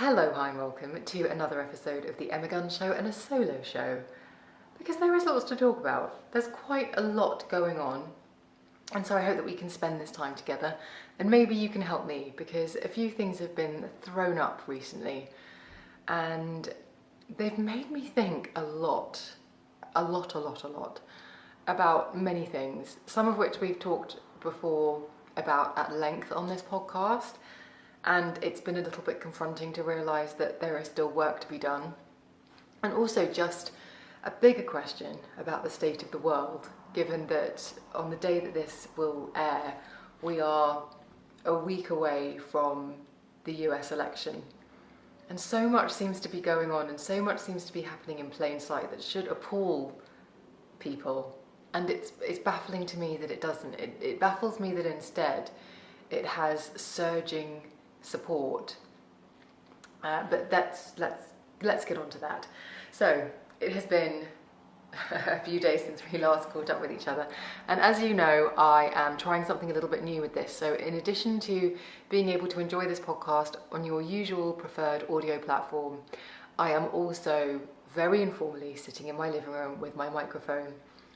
Hello, hi and welcome to another episode of the Emma Gunn Show, and a solo show, because there is lots to talk about. There's quite a lot going on, and so I hope that we can spend this time together, and maybe you can help me, because a few things have been thrown up recently, and they've made me think a lot about many things, some of which we've talked before about at length on this podcast. And it's been a little bit confronting to realise that there is still work to be done. And also just a bigger question about the state of the world, given that on the day that this will air, we are a week away from the US election. And so much seems to be going on, and so much seems to be happening in plain sight that should appall people. And it's baffling to me that it doesn't. It baffles me that instead it has surging support, but let's get on to that. So it has been a few days since we last caught up with each other, and as you know, I am trying something a little bit new with this. So in addition to being able to enjoy this podcast on your usual preferred audio platform, I am also very informally sitting in my living room with my microphone,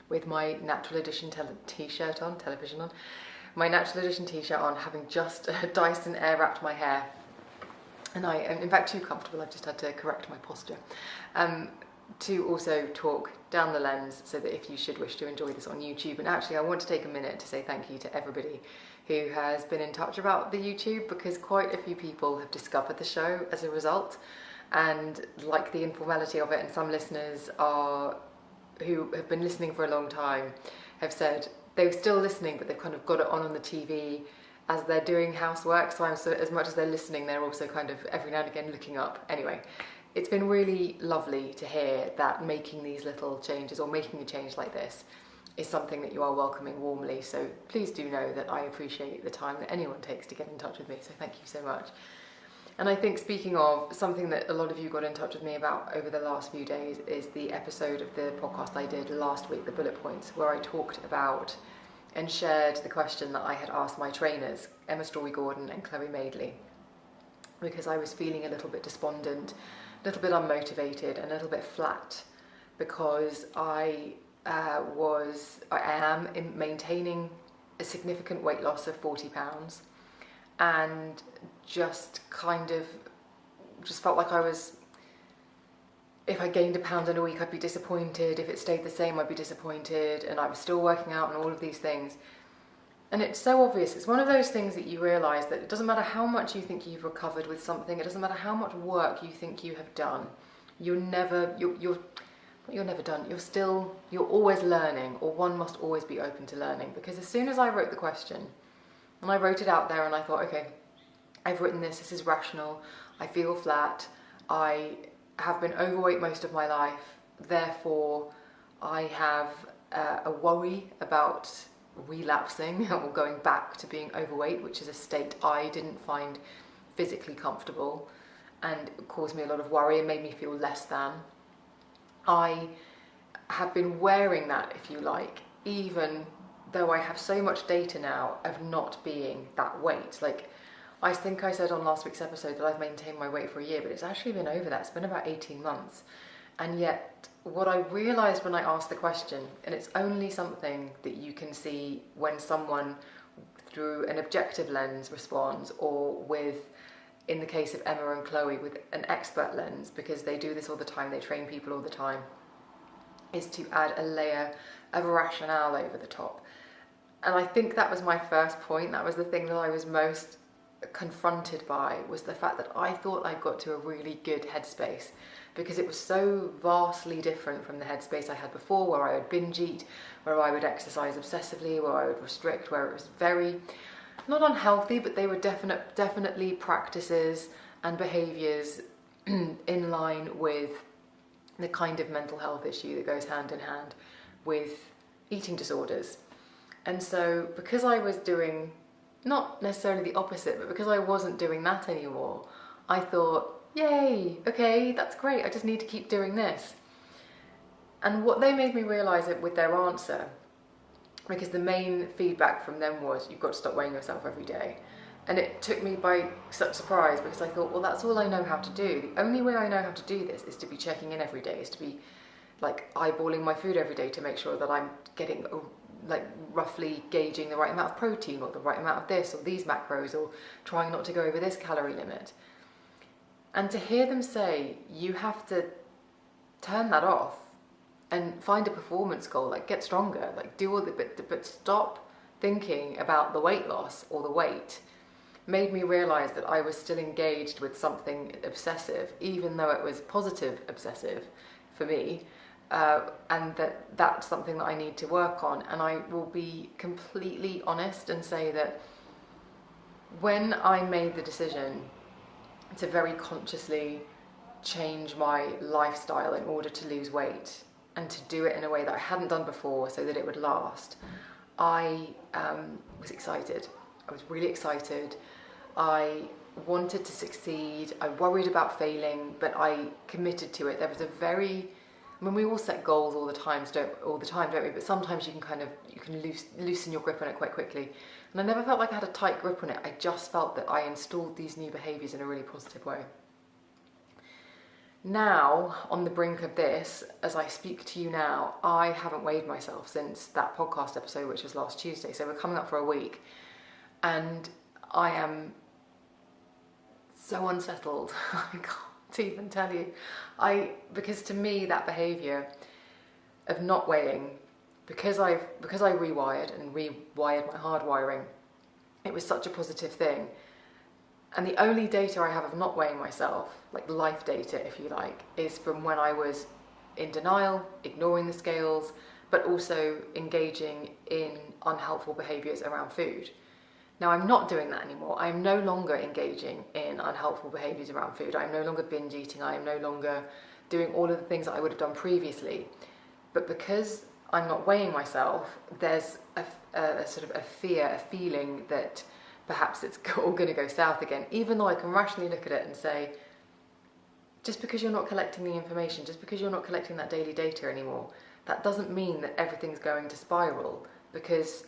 with my Natural Edition television on, my Natural Edition t-shirt on, having just Dyson air wrapped my hair, and I am in fact too comfortable. I've just had to correct my posture to also talk down the lens, so that if you should wish to enjoy this on YouTube. And actually I want to take a minute to say thank you to everybody who has been in touch about the YouTube, because quite a few people have discovered the show as a result, and like the informality of it, and some listeners who have been listening for a long time have said they're still listening, but they've kind of got it on the TV as they're doing housework. So as much as they're listening, they're also kind of every now and again looking up. Anyway, it's been really lovely to hear that making these little changes, or making a change like this, is something that you are welcoming warmly. So please do know that I appreciate the time that anyone takes to get in touch with me. So thank you so much. And I think, speaking of something that a lot of you got in touch with me about over the last few days, is the episode of the podcast I did last week, the bullet points, where I talked about and shared the question that I had asked my trainers, Emma Story-Gordon and Chloe Madeley, because I was feeling a little bit despondent, a little bit unmotivated, and a little bit flat, because I am maintaining a significant weight loss of 40 pounds, and just felt like if I gained a pound in a week, I'd be disappointed. If it stayed the same, I'd be disappointed. And I was still working out and all of these things. And it's so obvious. It's one of those things that you realise that it doesn't matter how much you think you've recovered with something, it doesn't matter how much work you think you have done, you're never done. You're always learning, or one must always be open to learning. Because as soon as I wrote the question, and I wrote it out there, and I thought, okay, I've written this is rational, I feel flat, I have been overweight most of my life, therefore I have a worry about relapsing or going back to being overweight, which is a state I didn't find physically comfortable, and it caused me a lot of worry and made me feel less than. I have been wearing that, if you like, even though I have so much data now of not being that weight. Like, I think I said on last week's episode that I've maintained my weight for a year, but it's actually been over that. It's been about 18 months. And yet, what I realised when I asked the question, and it's only something that you can see when someone through an objective lens responds, or with, in the case of Emma and Chloe, with an expert lens, because they do this all the time, they train people all the time, is to add a layer of rationale over the top. And I think that was my first point. That was the thing that I was most confronted by, was the fact that I thought I'd got to a really good headspace, because it was so vastly different from the headspace I had before, where I would binge eat, where I would exercise obsessively, where I would restrict, where it was very, not unhealthy, but they were definitely practices and behaviours in line with the kind of mental health issue that goes hand in hand with eating disorders. And so, because I was doing not necessarily the opposite, but because I wasn't doing that anymore, I thought, yay, okay, that's great, I just need to keep doing this. And what they made me realise it with their answer, because the main feedback from them was, you've got to stop weighing yourself every day. And it took me by such surprise because I thought, well, that's all I know how to do. The only way I know how to do this is to be checking in every day, is to be like eyeballing my food every day to make sure that I'm getting like roughly gauging the right amount of protein or the right amount of this or these macros, or trying not to go over this calorie limit. And to hear them say, you have to turn that off and find a performance goal, like get stronger, like do all the but stop thinking about the weight loss or the weight, made me realize that I was still engaged with something obsessive, even though it was positive obsessive for me, and that's something that I need to work on. And I will be completely honest and say that when I made the decision to very consciously change my lifestyle in order to lose weight and to do it in a way that I hadn't done before so that it would last, I was excited. I was really excited. I wanted to succeed. I worried about failing, but I committed to it. There was a very, I mean, we all set goals all the time, don't we? But sometimes you can loosen your grip on it quite quickly. And I never felt like I had a tight grip on it. I just felt that I installed these new behaviours in a really positive way. Now, on the brink of this, as I speak to you now, I haven't weighed myself since that podcast episode, which was last Tuesday. So we're coming up for a week. And I am so unsettled. I can't even tell you. Because to me, that behaviour of not weighing, because I rewired my hardwiring, it was such a positive thing. And the only data I have of not weighing myself, like life data if you like, is from when I was in denial, ignoring the scales, but also engaging in unhelpful behaviours around food. Now I'm not doing that anymore. I'm no longer engaging in unhelpful behaviours around food. I'm no longer binge eating. I am no longer doing all of the things that I would have done previously. But because I'm not weighing myself, there's a sort of a fear, a feeling that perhaps it's all going to go south again, even though I can rationally look at it and say, just because you're not collecting the information, just because you're not collecting that daily data anymore, that doesn't mean that everything's going to spiral, because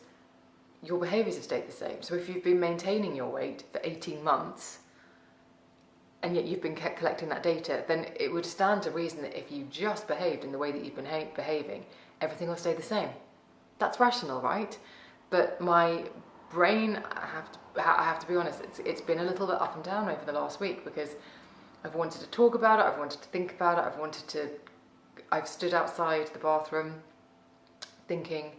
your behaviours have stayed the same. So if you've been maintaining your weight for 18 months, and yet you've been collecting that data, then it would stand to reason that if you just behaved in the way that you've been behaving, everything will stay the same. That's rational, right? But my brain, I have to be honest, it's been a little bit up and down over the last week, because I've wanted to talk about it, I've wanted to think about it, I've stood outside the bathroom thinking,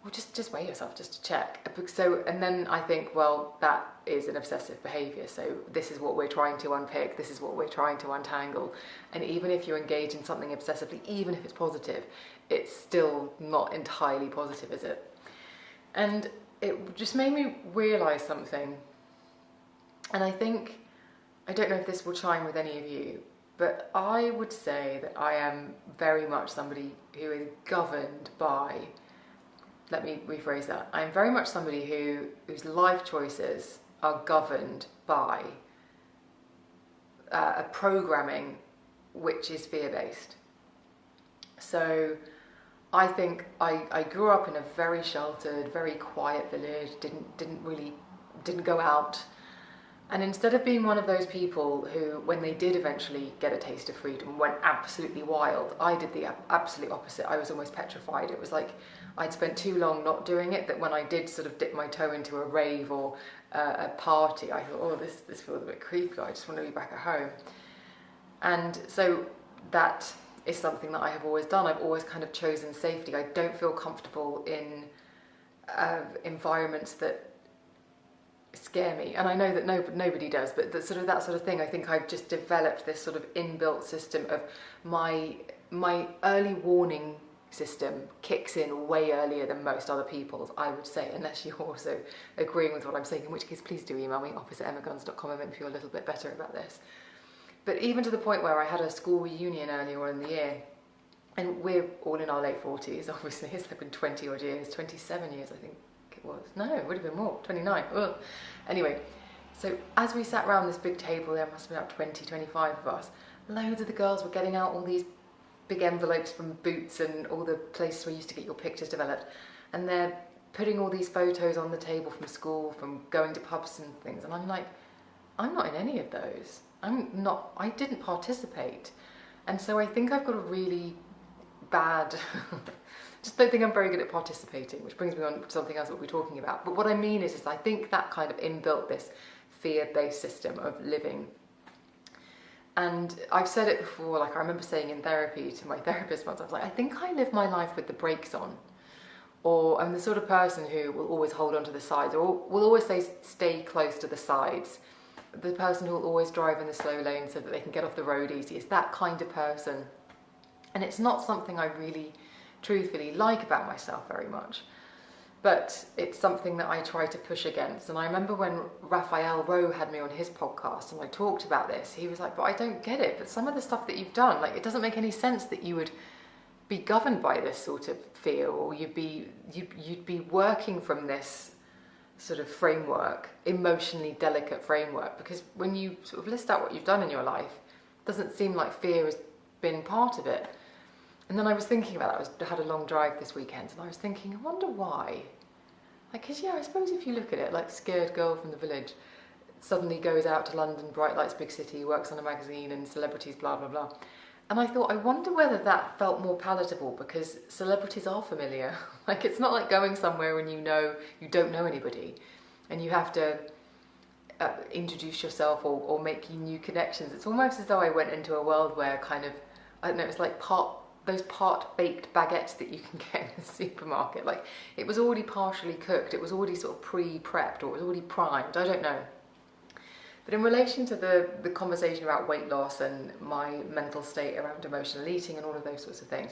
well, just weigh yourself just to check. So, and then I think, well, that is an obsessive behaviour, so this is what we're trying to unpick, this is what we're trying to untangle. And even if you engage in something obsessively, even if it's positive, it's still not entirely positive, is it? And it just made me realise something. And I don't know if this will chime with any of you, but I would say that I am very much somebody who is governed by, let me rephrase that, I am very much somebody whose life choices are governed by a programming which is fear-based. So I think I grew up in a very sheltered, very quiet village, didn't go out. And instead of being one of those people who, when they did eventually get a taste of freedom, went absolutely wild, I did the absolute opposite. I was almost petrified. It was like I'd spent too long not doing it, that when I did sort of dip my toe into a rave or a party, I thought, oh, this feels a bit creepy, I just want to be back at home. And so that is something that I have always done. I've always kind of chosen safety. I don't feel comfortable in environments that scare me, and I know that nobody does, but that sort of thing, I think I've just developed this sort of inbuilt system of my early warning system kicks in way earlier than most other people's, I would say, unless you're also agreeing with what I'm saying, in which case please do email me, office@emmaguns.com, and make me feel a little bit better about this. But even to the point where I had a school reunion earlier on in the year, and we're all in our late 40s, obviously, it's been 20 odd years, 27 years I think it was. No, it would have been more, 29. Ugh. Anyway, so as we sat around this big table, there must have been about 20, 25 of us, loads of the girls were getting out all these big envelopes from Boots and all the places where you used to get your pictures developed, and they're putting all these photos on the table from school, from going to pubs and things, and I'm like, I'm not in any of those. I didn't participate. And so I think I've got a really bad, just don't think I'm very good at participating, which brings me on to something else that we'll be talking about. But what I mean is I think that kind of inbuilt this fear-based system of living. And I've said it before, like I remember saying in therapy to my therapist once, I was like, I think I live my life with the brakes on. Or I'm the sort of person who will always hold on to the sides, or will always say stay close to the sides. The person who will always drive in the slow lane so that they can get off the road easy is that kind of person. And it's not something I really truthfully like about myself very much, but it's something that I try to push against. And I remember when Raphael Rowe had me on his podcast and I talked about this, he was like, but I don't get it, but some of the stuff that you've done, like it doesn't make any sense that you would be governed by this sort of fear, or you'd be working from this sort of framework, emotionally delicate framework, because when you sort of list out what you've done in your life, it doesn't seem like fear has been part of it. And then I was thinking about that. I had a long drive this weekend, and I was thinking, I wonder why. Like, because I suppose if you look at it, like scared girl from the village suddenly goes out to London, bright lights, big city, works on a magazine and celebrities, blah, blah, blah. And I thought, I wonder whether that felt more palatable, because celebrities are familiar. Like, it's not like going somewhere and you don't know anybody and you have to introduce yourself or make new connections. It's almost as though I went into a world where kind of, I don't know, it's like those part-baked baguettes that you can get in the supermarket. Like, it was already partially cooked. It was already sort of pre-prepped, or it was already primed. I don't know. But in relation to the conversation about weight loss and my mental state around emotional eating and all of those sorts of things,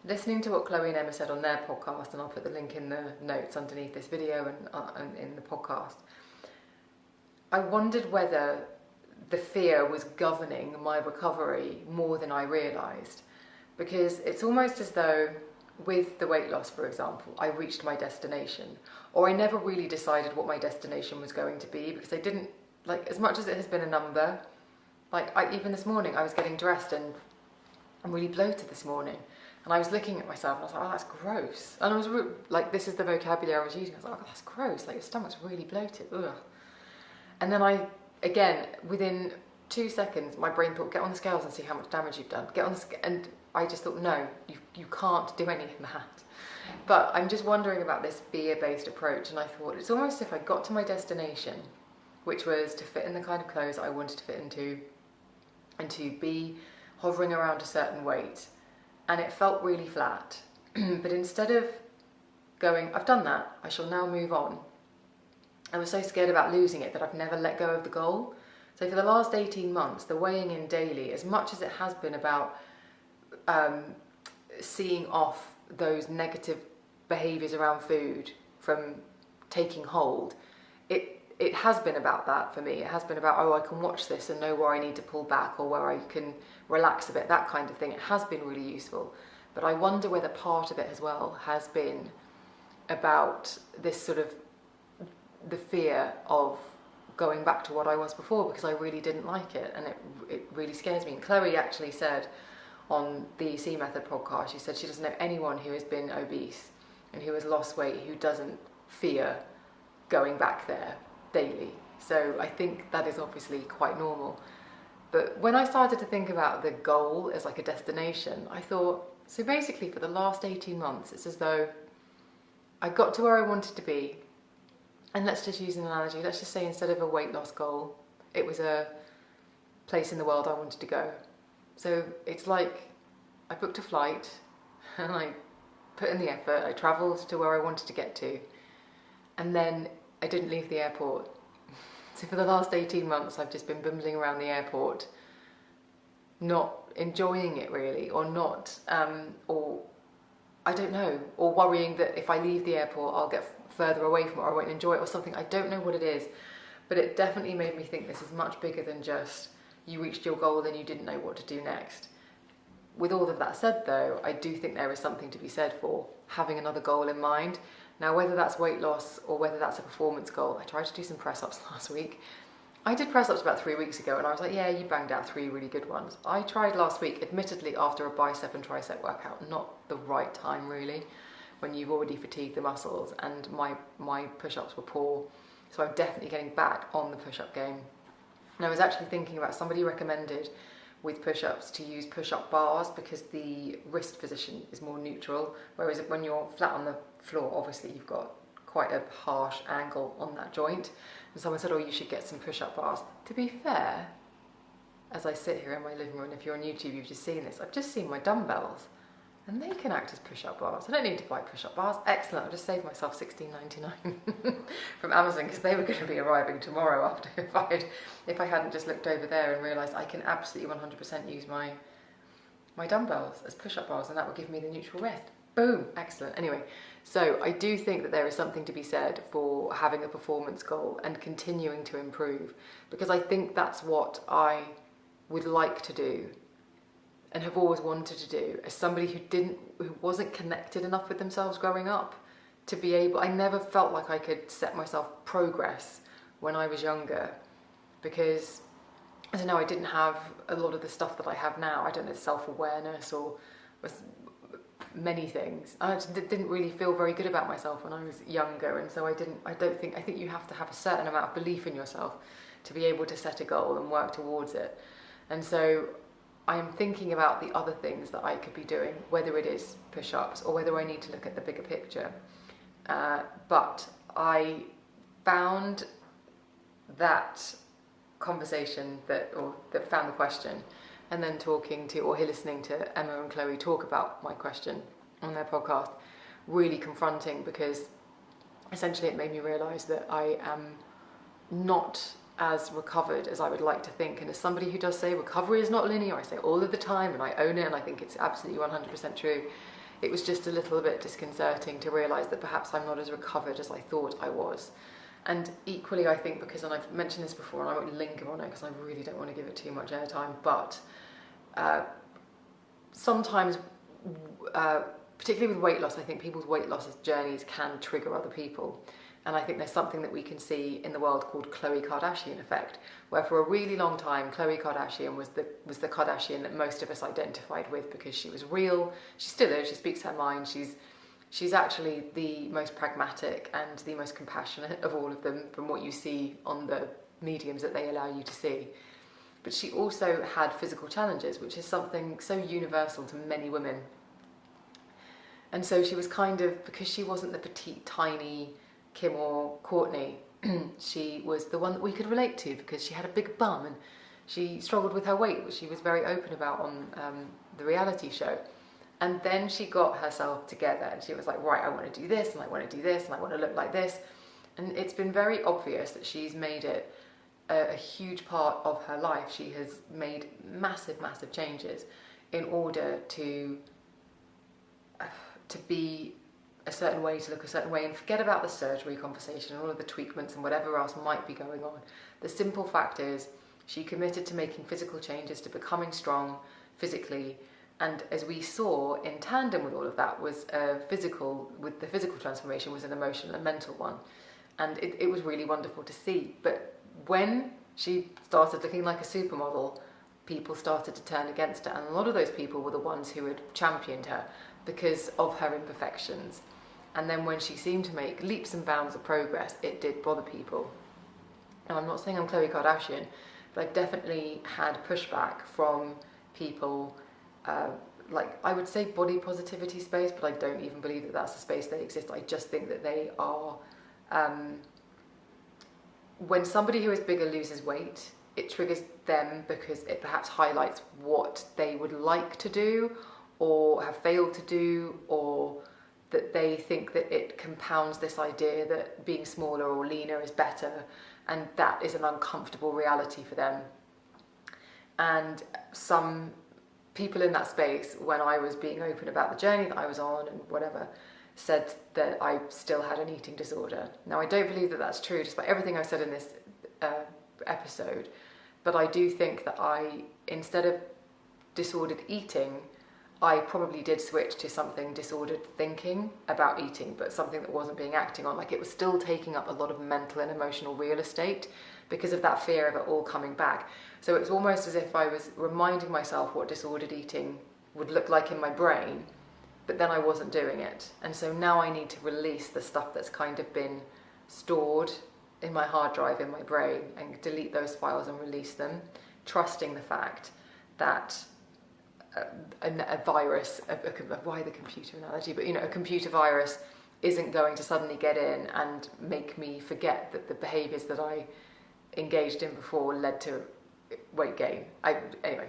listening to what Chloe and Emma said on their podcast, and I'll put the link in the notes underneath this video and in the podcast, I wondered whether the fear was governing my recovery more than I realised. Because it's almost as though with the weight loss, for example, I reached my destination, or I never really decided what my destination was going to be, because I didn't, like, as much as it has been a number, like even this morning I was getting dressed and I'm really bloated this morning, and I was looking at myself and I was like, oh, that's gross. And I was like, this is the vocabulary I was using. I was like, oh, that's gross, like your stomach's really bloated, ugh. And then again, within 2 seconds, my brain thought, get on the scales and see how much damage you've done. Get on the and I just thought, no, you can't do any of that. But I'm just wondering about this fear-based approach, and I thought, it's almost as if I got to my destination, which was to fit in the kind of clothes I wanted to fit into and to be hovering around a certain weight, and it felt really flat. But instead of going, I've done that, I shall now move on, I was so scared about losing it that I've never let go of the goal. So for the last 18 months, the weighing in daily, as much as it has been about seeing off those negative behaviours around food from taking hold, it has been about that for me. It has been about, oh, I can watch this and know where I need to pull back or where I can relax a bit, that kind of thing. It has been really useful. But I wonder whether part of it as well has been about this sort of the fear of going back to what I was before, because I really didn't like it, and it really scares me. And Chloe actually said on the C Method podcast, she said she doesn't know anyone who has been obese and who has lost weight who doesn't fear going back there daily. So I think that is obviously quite normal. But when I started to think about the goal as like a destination, I thought, so basically for the last 18 months, it's as though I got to where I wanted to be. And let's just use an analogy. Let's just say instead of a weight loss goal, it was a place in the world I wanted to go. So it's like I booked a flight and I put in the effort. I travelled to where I wanted to get to. And then I didn't leave the airport. So for the last 18 months, I've just been bumbling around the airport, not enjoying it really, or not, or I don't know, or worrying that if I leave the airport, I'll get further away from it, or I won't enjoy it, or something. I don't know what it is, but it definitely made me think this is much bigger than just you reached your goal, then you didn't know what to do next. With all of that said though, I do think there is something to be said for having another goal in mind. Now, whether that's weight loss or whether that's a performance goal, I tried to do some press-ups last week. I did press-ups about 3 weeks ago and I was like, yeah, you banged out 3 really good ones. I tried last week, admittedly after a bicep and tricep workout, not the right time really. when you've already fatigued the muscles, and my push-ups were poor. So I'm definitely getting back on the push-up game. And I was actually thinking about, somebody recommended with push-ups to use push-up bars because the wrist position is more neutral, whereas when you're flat on the floor, obviously you've got quite a harsh angle on that joint. And someone said, oh, you should get some push-up bars. To be fair, as I sit here in my living room, if you're on YouTube, you've just seen this, I've just seen my dumbbells, and they can act as push-up bars. I don't need to buy push-up bars. Excellent, I'll just save myself $16.99 from Amazon, because they were going to be arriving tomorrow after if I hadn't just looked over there and realised I can absolutely 100% use my dumbbells as push-up bars, and that would give me the neutral wrist. Boom, excellent. Anyway, so I do think that there is something to be said for having a performance goal and continuing to improve, because I think that's what I would like to do and have always wanted to do, as somebody who wasn't connected enough with themselves growing up to be able, I never felt like I could set myself progress when I was younger, because I don't know, I didn't have a lot of the stuff that I have now. I don't know, self-awareness or many things. I didn't really feel very good about myself when I was younger, and so I think you have to have a certain amount of belief in yourself to be able to set a goal and work towards it. And so I'm thinking about the other things that I could be doing, whether it is push-ups or whether I need to look at the bigger picture. But I found that conversation that found the question, and then listening to Emma and Chloe talk about my question on their podcast, really confronting, because essentially it made me realise that I am not as recovered as I would like to think. And as somebody who does say recovery is not linear, I say all of the time, and I own it, and I think it's absolutely 100% true. It was just a little bit disconcerting to realise that perhaps I'm not as recovered as I thought I was. And equally, I think, because, and I've mentioned this before, and I won't linger on it because I really don't want to give it too much airtime, but sometimes, particularly with weight loss, I think people's weight loss journeys can trigger other people. And I think there's something that we can see in the world called Khloe Kardashian effect, where for a really long time, Khloe Kardashian was the Kardashian that most of us identified with, because she was real. She still is. She speaks her mind. She's actually the most pragmatic and the most compassionate of all of them, from what you see on the mediums that they allow you to see. But she also had physical challenges, which is something so universal to many women. And so she was because she wasn't the petite, tiny Kim or Courtney, she was the one that we could relate to, because she had a big bum and she struggled with her weight, which she was very open about on the reality show. And then she got herself together and she was like, right, I want to do this, and I want to do this, and I want to look like this. And it's been very obvious that she's made it a huge part of her life. She has made massive, massive changes in order to be a certain way, to look a certain way, and forget about the surgery conversation and all of the treatments and whatever else might be going on. The simple fact is, she committed to making physical changes, to becoming strong physically, and as we saw in tandem with all of that was the physical transformation was an emotional and mental one, and it was really wonderful to see. But when she started looking like a supermodel, people started to turn against her, and a lot of those people were the ones who had championed her because of her imperfections. And then when she seemed to make leaps and bounds of progress, it did bother people. Now, I'm not saying I'm Khloe Kardashian, but I've definitely had pushback from people, like I would say body positivity space, but I don't even believe that that's a space that exists. I just think that they are, when somebody who is bigger loses weight, it triggers them because it perhaps highlights what they would like to do or have failed to do, or that they think that it compounds this idea that being smaller or leaner is better, and that is an uncomfortable reality for them. And some people in that space, when I was being open about the journey that I was on and whatever, said that I still had an eating disorder. Now, I don't believe that that's true, despite everything I've said in this episode, but I do think that instead of disordered eating, I probably did switch to something disordered thinking about eating, but something that wasn't being acting on. Like, it was still taking up a lot of mental and emotional real estate because of that fear of it all coming back. So it was almost as if I was reminding myself what disordered eating would look like in my brain, but then I wasn't doing it. And so now I need to release the stuff that's kind of been stored in my hard drive, in my brain, and delete those files and release them, trusting the fact that a virus, why the computer analogy, but a computer virus isn't going to suddenly get in and make me forget that the behaviours that I engaged in before led to weight gain. Anyway,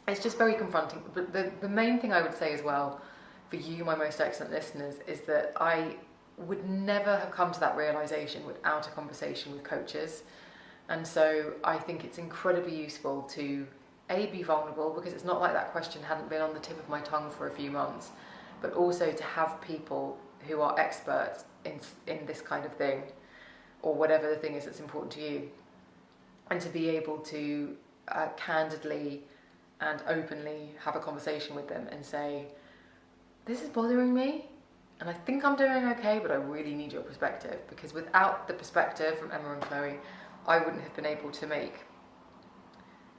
it's just very confronting. But the main thing I would say as well, for you, my most excellent listeners, is that I would never have come to that realisation without a conversation with coaches. And so I think it's incredibly useful to be vulnerable, because it's not like that question hadn't been on the tip of my tongue for a few months, but also to have people who are experts in this kind of thing, or whatever the thing is that's important to you, and to be able to candidly and openly have a conversation with them and say, this is bothering me, and I think I'm doing okay, but I really need your perspective, because without the perspective from Emma and Chloe, I wouldn't have been able to make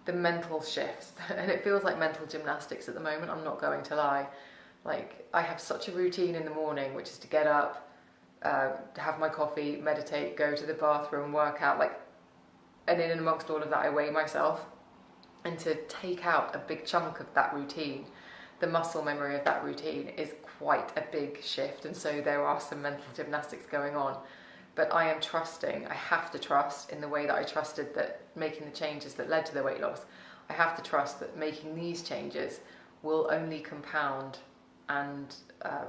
the mental shifts. And it feels like mental gymnastics at the moment, I'm not going to lie. Like, I have such a routine in the morning, which is to get up, have my coffee, meditate, go to the bathroom, work out, and in and amongst all of that I weigh myself. And to take out a big chunk of that routine, the muscle memory of that routine, is quite a big shift. And so there are some mental gymnastics going on. But I am trusting, I have to trust, in the way that I trusted that making the changes that led to the weight loss, I have to trust that making these changes will only compound and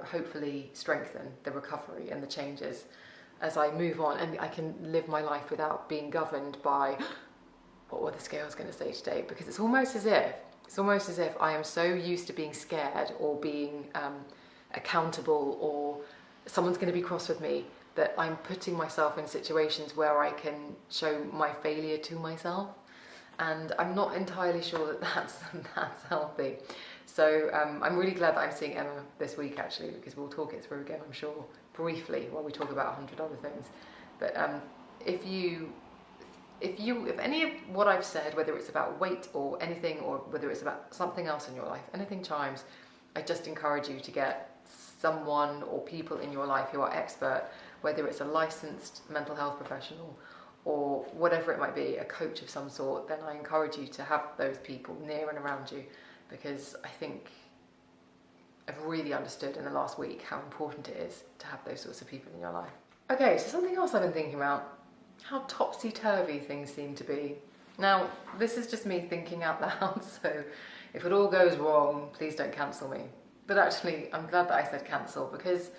hopefully strengthen the recovery and the changes as I move on, and I can live my life without being governed by what were the scales going to say today, because it's almost as if I am so used to being scared or being accountable, or someone's going to be cross with me, that I'm putting myself in situations where I can show my failure to myself, and I'm not entirely sure that that's healthy. So I'm really glad that I'm seeing Emma this week, actually, because we'll talk it through again, I'm sure, briefly, while we talk about 100 other things. But if any of what I've said, whether it's about weight or anything, or whether it's about something else in your life, anything chimes, I just encourage you to get someone or people in your life who are expert, whether it's a licensed mental health professional or whatever it might be, a coach of some sort. Then I encourage you to have those people near and around you, because I think I've really understood in the last week how important it is to have those sorts of people in your life. Okay, so something else I've been thinking about, how topsy-turvy things seem to be. Now, this is just me thinking out loud, so if it all goes wrong, please don't cancel me. But actually, I'm glad that I said cancel, because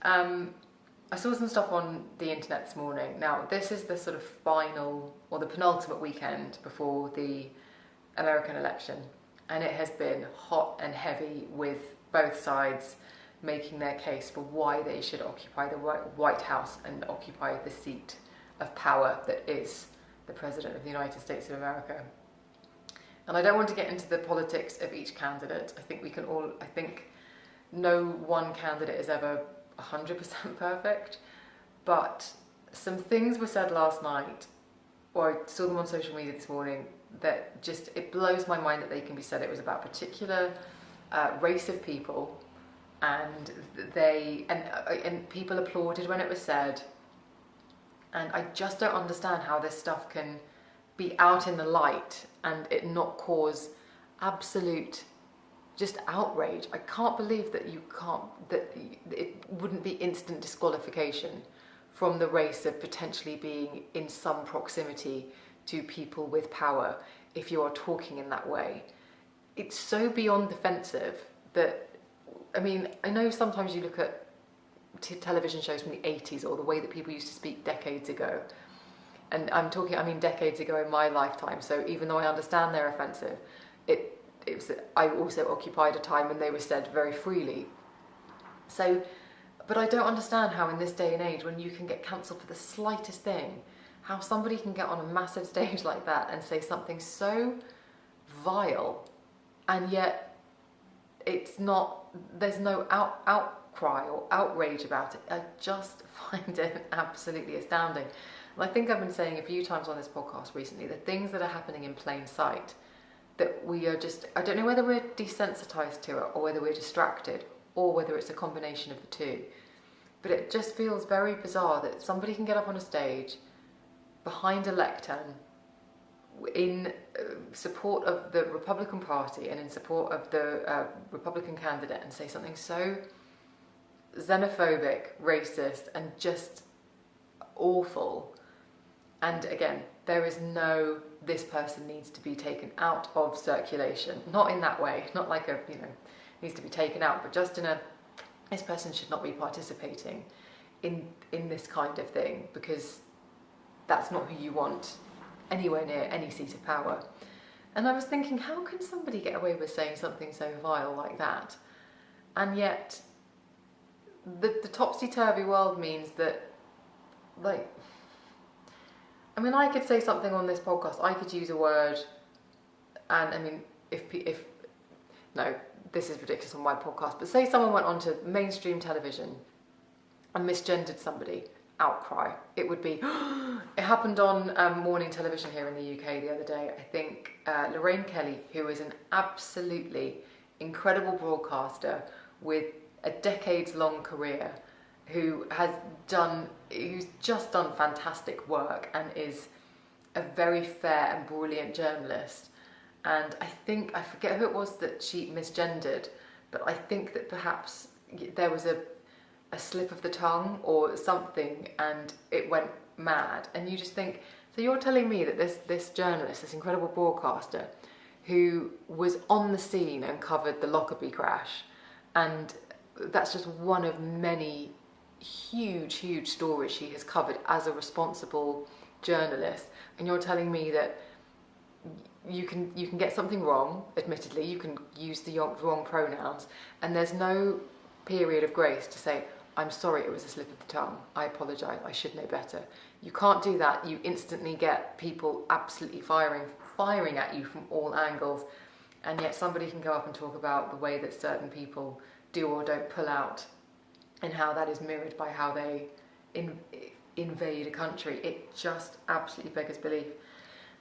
I saw some stuff on the internet this morning. Now, this is the sort of final, or the penultimate weekend before the American election, and it has been hot and heavy, with both sides making their case for why they should occupy the White House and occupy the seat of power that is the President of the United States of America. And I don't want to get into the politics of each candidate. I think no one candidate is ever 100% perfect, but some things were said last night, or I saw them on social media this morning, that just, it blows my mind that they can be said. It was about a particular race of people, and people applauded when it was said, and I just don't understand how this stuff can be out in the light and it not cause absolute just outrage. I can't believe that it wouldn't be instant disqualification from the race of potentially being in some proximity to people with power if you are talking in that way. It's so beyond defensive that, I mean, I know sometimes you look at television shows from the 80s, or the way that people used to speak decades ago, and I mean decades ago in my lifetime, so even though I understand they're offensive, I also occupied a time when they were said very freely. So, but I don't understand how in this day and age, when you can get cancelled for the slightest thing, how somebody can get on a massive stage like that and say something so vile, and yet there's no outcry or outrage about it. I just find it absolutely astounding. And I think I've been saying a few times on this podcast recently, the things that are happening in plain sight, that we are just, I don't know whether we're desensitized to it or whether we're distracted or whether it's a combination of the two. But it just feels very bizarre that somebody can get up on a stage behind a lectern in support of the Republican Party and in support of the Republican candidate and say something so xenophobic, racist, and just awful. And again, there is no, this person needs to be taken out of circulation. Not in that way, not like a, needs to be taken out, but just in a, this person should not be participating in this kind of thing, because that's not who you want anywhere near any seat of power. And I was thinking, how can somebody get away with saying something so vile like that? And yet, the topsy-turvy world means that, like, I mean, I could say something on this podcast, I could use a word, and I mean, if no, this is ridiculous on my podcast, but say someone went onto mainstream television and misgendered somebody, outcry. It would be, it happened on morning television here in the UK the other day. I think Lorraine Kelly, who is an absolutely incredible broadcaster with a decades-long career, who's just done fantastic work and is a very fair and brilliant journalist. And I think, I forget who it was that she misgendered, but I think that perhaps there was a slip of the tongue or something and it went mad. And you just think, so you're telling me that this journalist, this incredible broadcaster, who was on the scene and covered the Lockerbie crash, and that's just one of many huge stories she has covered as a responsible journalist, and you're telling me that you can get something wrong, admittedly, you can use the wrong pronouns, and there's no period of grace to say, I'm sorry, it was a slip of the tongue, I apologise, I should know better. You can't do that. You instantly get people absolutely firing at you from all angles, and yet somebody can go up and talk about the way that certain people do or don't pull out, and how that is mirrored by how they invade a country. It just absolutely beggars belief.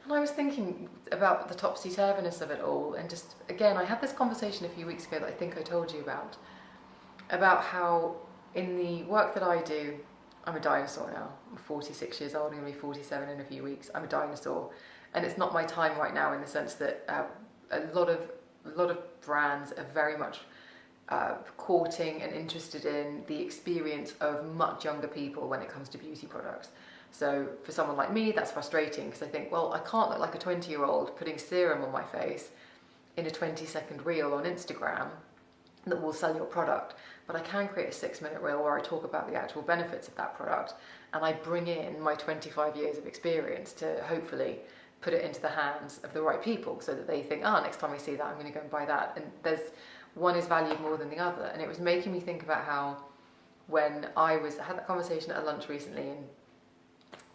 And I was thinking about the topsy-turviness of it all, and just, again, I had this conversation a few weeks ago that I think I told you about how in the work that I do, I'm a dinosaur now. I'm 46 years old, I'm going to be 47 in a few weeks. I'm a dinosaur. And it's not my time right now, in the sense that a lot of brands are very much courting and interested in the experience of much younger people when it comes to beauty products. So for someone like me, that's frustrating, because I think, well, I can't look like a 20-year-old putting serum on my face in a 20-second reel on Instagram that will sell your product, but I can create a 6-minute reel where I talk about the actual benefits of that product, and I bring in my 25 years of experience to hopefully put it into the hands of the right people, so that they think, next time I see that, I'm going to go and buy that. And there's one is valued more than the other. And it was making me think about how, when I had that conversation at a lunch recently, and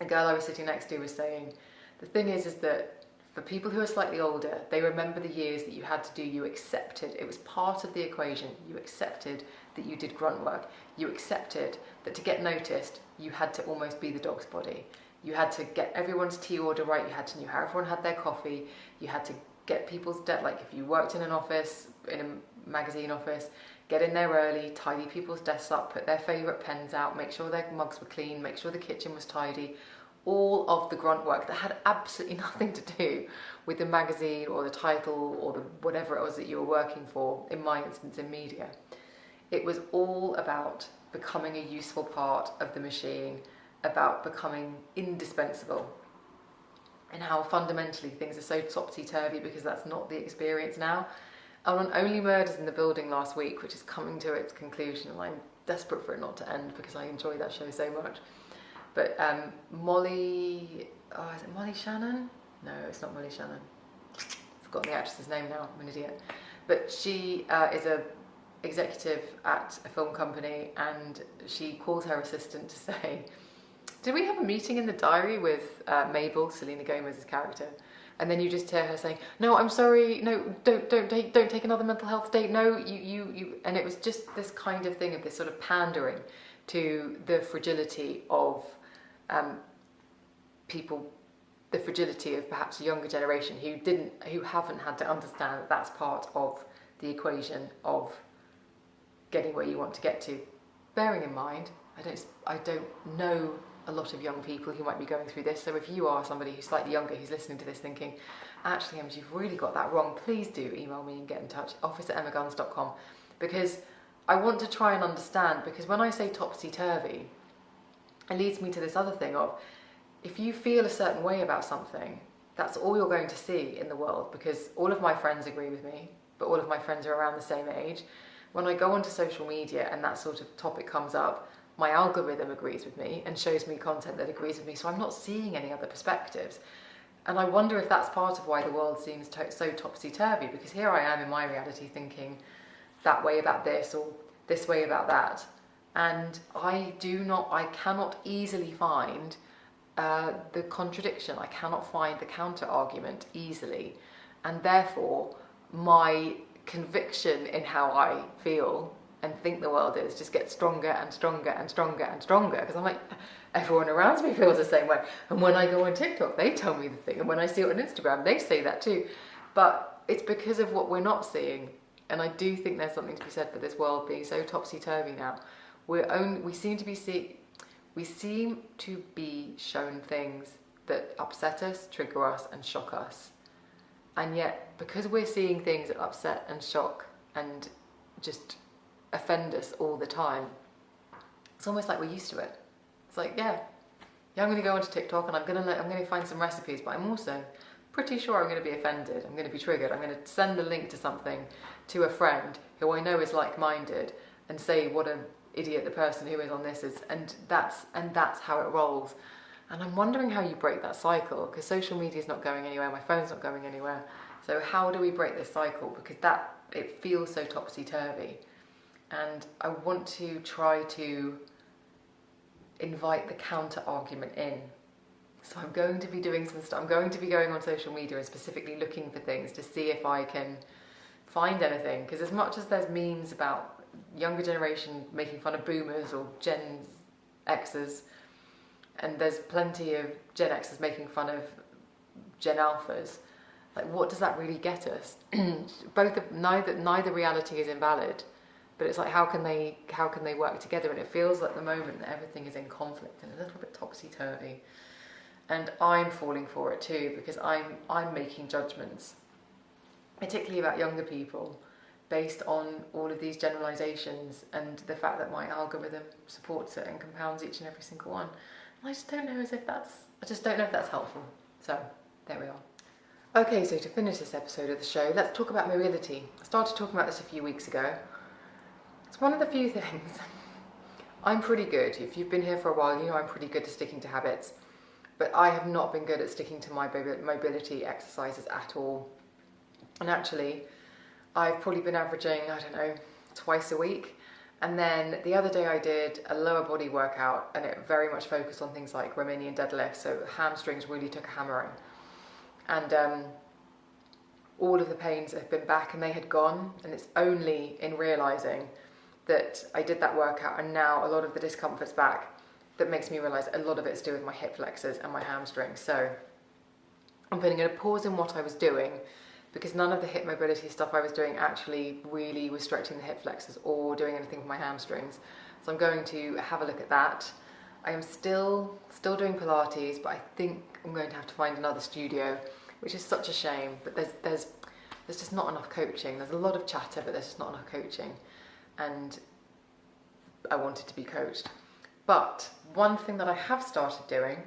a girl I was sitting next to was saying, the thing is that for people who are slightly older, they remember the years that you had to do, you accepted, it was part of the equation, you accepted that you did grunt work, you accepted that to get noticed, you had to almost be the dog's body. You had to get everyone's tea order right, you had to know how everyone had their coffee, you had to get people's like if you worked in an office, in a magazine office, get in there early, tidy people's desks up, put their favourite pens out, make sure their mugs were clean, make sure the kitchen was tidy. All of the grunt work that had absolutely nothing to do with the magazine or the title or the whatever it was that you were working for, in my instance in media. It was all about becoming a useful part of the machine, about becoming indispensable, and how fundamentally things are so topsy-turvy because that's not the experience now. I was on Only Murders in the Building last week, which is coming to its conclusion, and I'm desperate for it not to end because I enjoy that show so much. But Molly, is it Molly Shannon? No, it's not Molly Shannon. I've forgotten the actress's name now, I'm an idiot. But she is a executive at a film company, and she calls her assistant to say, did we have a meeting in the diary with Mabel, Selena Gomez's character? And then you just hear her saying, no, I'm sorry, no, don't take another mental health date, no, you, and it was just this kind of thing of this sort of pandering to the fragility of people the fragility of perhaps a younger generation who haven't had to understand that that's part of the equation of getting where you want to get to. Bearing in mind, I don't know a lot of young people who might be going through this, so if you are somebody who's slightly younger who's listening to this thinking, actually, Em, you've really got that wrong, please do email me and get in touch, office@emmaguns.com, because I want to try and understand, because when I say topsy-turvy, it leads me to this other thing of, if you feel a certain way about something, that's all you're going to see in the world, because all of my friends agree with me, but all of my friends are around the same age. When I go onto social media and that sort of topic comes up, my algorithm agrees with me and shows me content that agrees with me, so I'm not seeing any other perspectives. And I wonder if that's part of why the world seems so topsy-turvy, because here I am in my reality thinking that way about this or this way about that. And I cannot easily find the contradiction. I cannot find the counter-argument easily. And therefore, my conviction in how I feel and think the world is just gets stronger and stronger and stronger and stronger, because I'm like, everyone around me feels the same way. And when I go on TikTok, they tell me the thing. And when I see it on Instagram, they say that too. But it's because of what we're not seeing. And I do think there's something to be said for this world being so topsy-turvy now. We seem to be shown things that upset us, trigger us, and shock us. And yet, because we're seeing things that upset and shock and just offend us all the time, it's almost like we're used to it. It's like, yeah, I'm going to go onto TikTok and I'm going to find some recipes, but I'm also pretty sure I'm going to be offended. I'm going to be triggered. I'm going to send a link to something to a friend who I know is like-minded and say what an idiot the person who is on this is, and that's how it rolls. And I'm wondering how you break that cycle, because social media is not going anywhere, my phone's not going anywhere. So how do we break this cycle? Because it feels so topsy-turvy. And I want to try to invite the counter-argument in. So I'm going to be doing some stuff. I'm going to be going on social media and specifically looking for things to see if I can find anything. Because as much as there's memes about younger generation making fun of boomers or Gen Xers, and there's plenty of Gen Xers making fun of Gen Alphas, like, what does that really get us? Neither reality is invalid, but it's like, how can they work together? And it feels like at the moment that everything is in conflict and a little bit topsy-turvy. And I'm falling for it too, because I'm making judgments, particularly about younger people, based on all of these generalisations and the fact that my algorithm supports it and compounds each and every single one. And I just don't know if that's helpful. So there we are. Okay, so to finish this episode of the show, let's talk about mobility. I started talking about this a few weeks ago. It's one of the few things. I'm pretty good. If you've been here for a while, you know I'm pretty good at sticking to habits. But I have not been good at sticking to my mobility exercises at all. And actually, I've probably been averaging, twice a week. And then the other day I did a lower body workout, and it very much focused on things like Romanian deadlifts. So hamstrings really took a hammering. And all of the pains have been back and they had gone. And it's only in realising that I did that workout and now a lot of the discomfort's back that makes me realise a lot of it's to do with my hip flexors and my hamstrings. So I'm putting a pause in what I was doing, because none of the hip mobility stuff I was doing actually really was stretching the hip flexors or doing anything with my hamstrings. So I'm going to have a look at that. I am still doing Pilates, but I think I'm going to have to find another studio, which is such a shame. But there's just not enough coaching. There's a lot of chatter, but there's just not enough coaching. And I wanted to be coached. But one thing that I have started doing,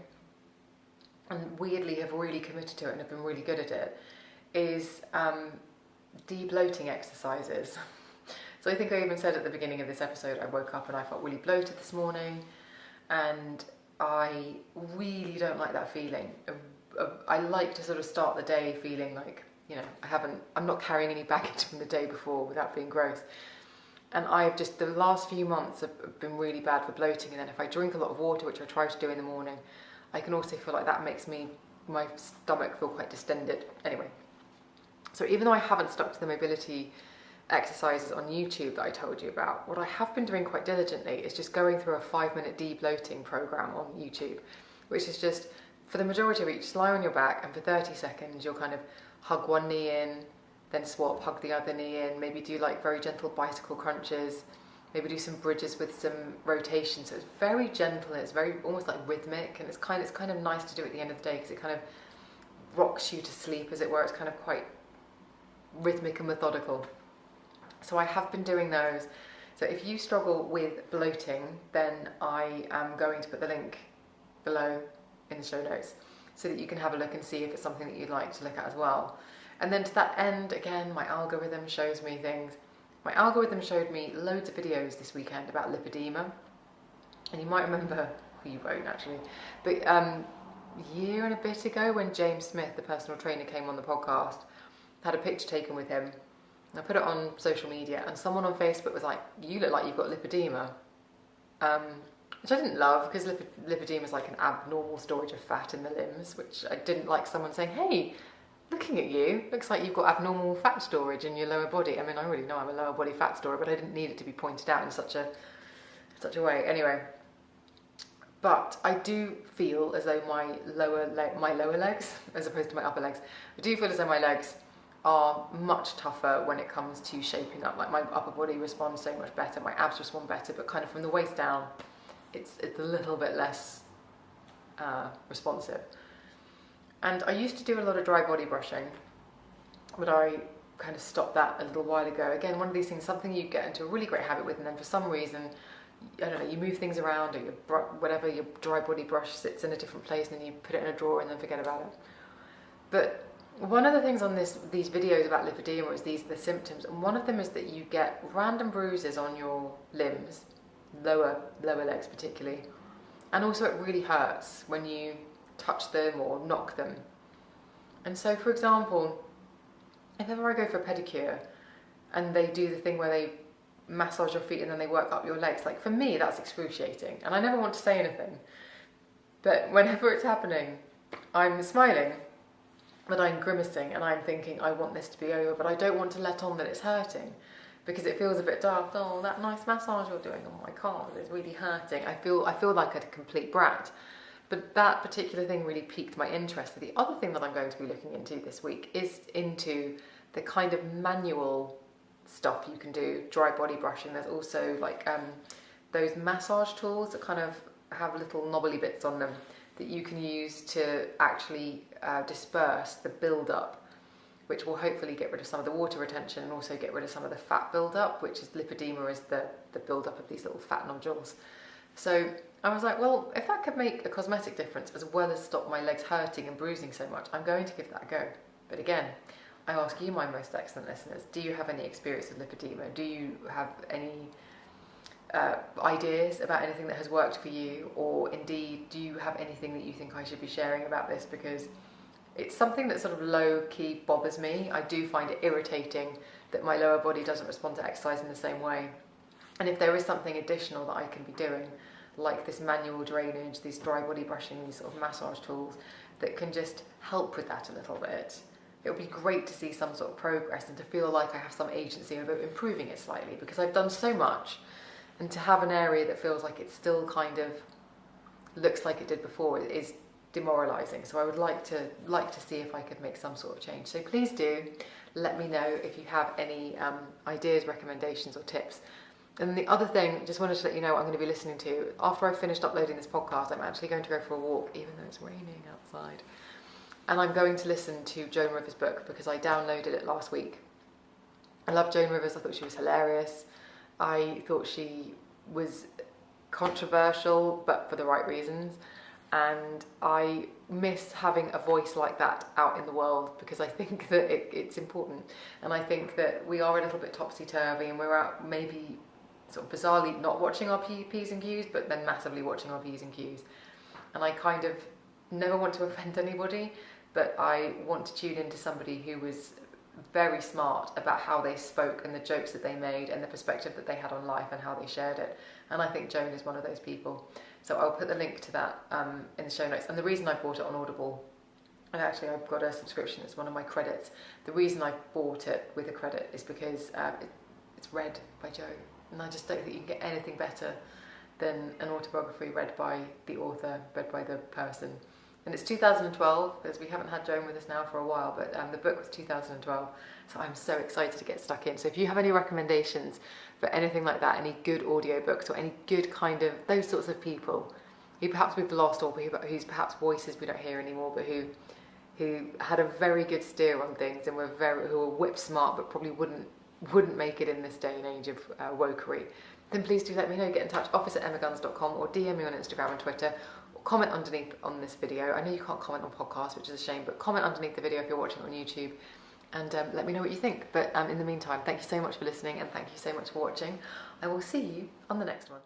and weirdly have really committed to it and have been really good at it, is de-bloating exercises. So I think I even said at the beginning of this episode, I woke up and I felt really bloated this morning, and I really don't like that feeling. I like to sort of start the day feeling like, I'm not carrying any baggage from the day before without being gross. And the last few months have been really bad for bloating, and then if I drink a lot of water, which I try to do in the morning, I can also feel like that makes my stomach feel quite distended. Anyway, so even though I haven't stuck to the mobility exercises on YouTube that I told you about, what I have been doing quite diligently is just going through a 5-minute de-bloating program on YouTube, which is just for the majority of each, just lie on your back, and for 30 seconds you'll kind of hug one knee in, then swap, hug the other knee in, maybe do like very gentle bicycle crunches, maybe do some bridges with some rotation. So it's very gentle, it's very almost like rhythmic, and it's kind of nice to do at the end of the day because it kind of rocks you to sleep, as it were. It's kind of quite rhythmic and methodical. So I have been doing those. So if you struggle with bloating, then I am going to put the link below in the show notes so that you can have a look and see if it's something that you'd like to look at as well. And then to that end, again, my algorithm shows me things. My algorithm showed me loads of videos this weekend about lipedema. And you might remember, well, you won't actually, but a year and a bit ago when James Smith, the personal trainer, came on the podcast, had a picture taken with him. I put it on social media, and someone on Facebook was like, "You look like you've got lipedema," which I didn't love, because lipedema is like an abnormal storage of fat in the limbs, which I didn't like someone saying, "Hey, looking at you, looks like you've got abnormal fat storage in your lower body." I mean, I already know I'm a lower body fat storer, but I didn't need it to be pointed out in such a way. Anyway, but I do feel as though my lower legs, as opposed to my upper legs, I do feel as though my legs are much tougher when it comes to shaping up. Like, my upper body responds so much better, my abs respond better, but kind of from the waist down, it's a little bit less responsive. And I used to do a lot of dry body brushing, but I kind of stopped that a little while ago. Again, one of these things, something you get into a really great habit with, and then for some reason, I don't know, you move things around, or whatever, your dry body brush sits in a different place, and then you put it in a drawer and then forget about it. But one of the things on these videos about lipedema is the symptoms, and one of them is that you get random bruises on your limbs, lower legs particularly, and also it really hurts when you touch them or knock them. And so, for example, if ever I go for a pedicure and they do the thing where they massage your feet and then they work up your legs, like, for me that's excruciating, and I never want to say anything, but whenever it's happening, I'm smiling, but I'm grimacing, and I'm thinking, I want this to be over, but I don't want to let on that it's hurting, because it feels a bit daft. Oh, that nice massage you're doing on my calf is really hurting. I feel like a complete brat. But that particular thing really piqued my interest. The other thing that I'm going to be looking into this week is into the kind of manual stuff you can do, dry body brushing. There's also like those massage tools that kind of have little knobbly bits on them that you can use to actually disperse the build-up, which will hopefully get rid of some of the water retention and also get rid of some of the fat build-up, which is lipedema, is the build-up of these little fat nodules. So I was like, well, if that could make a cosmetic difference as well as stop my legs hurting and bruising so much, I'm going to give that a go. But again, I ask you, my most excellent listeners, do you have any experience with lipedema? Do you have any ideas about anything that has worked for you? Or indeed, do you have anything that you think I should be sharing about this? Because it's something that sort of low-key bothers me. I do find it irritating that my lower body doesn't respond to exercise in the same way. And if there is something additional that I can be doing, like this manual drainage, these dry body brushing, these sort of massage tools that can just help with that a little bit, it would be great to see some sort of progress and to feel like I have some agency over improving it slightly, because I've done so much, and to have an area that feels like it still kind of looks like it did before is demoralising. So I would like to see if I could make some sort of change. So please do let me know if you have any ideas, recommendations or tips. And the other thing, just wanted to let you know what I'm going to be listening to. After I've finished uploading this podcast, I'm actually going to go for a walk, even though it's raining outside. And I'm going to listen to Joan Rivers' book, because I downloaded it last week. I love Joan Rivers. I thought she was hilarious. I thought she was controversial, but for the right reasons. And I miss having a voice like that out in the world, because I think that it's important. And I think that we are a little bit topsy-turvy, and we're out maybe sort of bizarrely not watching our P's and Q's, but then massively watching our P's and Q's. And I kind of never want to offend anybody, but I want to tune into somebody who was very smart about how they spoke and the jokes that they made and the perspective that they had on life and how they shared it. And I think Joan is one of those people. So I'll put the link to that in the show notes. And the reason I bought it on Audible, and actually I've got a subscription, it's one of my credits. The reason I bought it with a credit is because it's read by Joan. And I just don't think you can get anything better than an autobiography read by the author, read by the person. And it's 2012, because we haven't had Joan with us now for a while, but the book was 2012. So I'm so excited to get stuck in. So if you have any recommendations for anything like that, any good audiobooks or any good kind of, those sorts of people who perhaps we've lost, or whose perhaps voices we don't hear anymore, but who had a very good steer on things and who were whip smart, but probably wouldn't make it in this day and age of wokery, then please do let me know. Get in touch, office@emmaguns.com, or DM me on Instagram and Twitter, or comment underneath on this video. I know you can't comment on podcasts, which is a shame, but comment underneath the video if you're watching on YouTube, and let me know what you think. But in the meantime, thank you so much for listening, and thank you so much for watching. I will see you on the next one.